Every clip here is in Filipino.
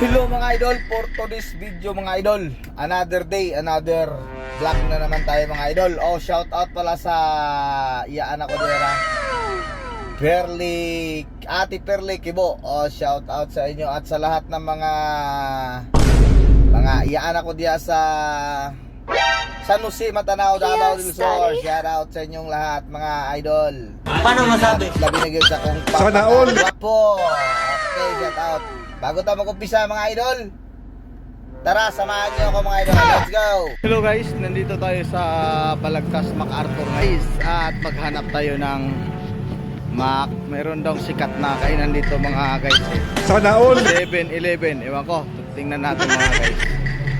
Hello mga idol, for today's video mga idol, another day, another vlog na naman tayo mga idol. Oh, shout out pala sa iyaan ako dira, Ate Perli Kibo. Oh, shout out sa inyo at sa lahat ng mga iyaan ako diya sa San Jose, Matanao, Davao del Sur. Shout out sa inyong lahat mga idol. Paano masabi? Labi na gyud sa kong Sana all. Wapo. Okay, shout out. Bago tayo mag-umpisa mga idol, tara samahan niyo ako mga idol. Let's go. Hello guys, nandito tayo sa Balagtas MacArthur guys at maghanap tayo ng meron daw sikat na kainan dito mga guys. Sana all. 7-Eleven, ewan ko, tingnan natin mga guys.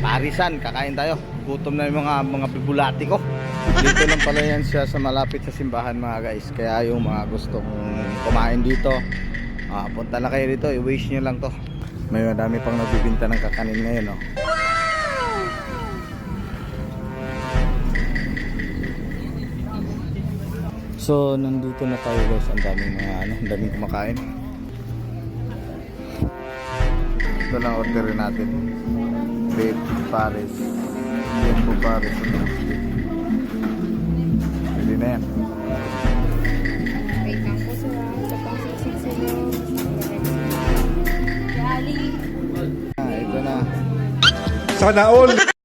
Parisan, kakain tayo. Gutom na yung mga bibulati ko. Dito lang pala yan siya sa malapit sa simbahan mga guys. Kaya yung mga gustong kumain dito, punta na kayo dito, i-wish nyo lang to. May madami pang nagbibinta ng kakanin ngayon, no? So, nandito na tayo guys. Ang daming ang daming kumakain. Ito lang orderin natin. Beef Paris. Jumbo Paris. Hindi na yan. Wait lang po sir. Ito pang siksik sa'yo. Yali. Ito na. Sana all.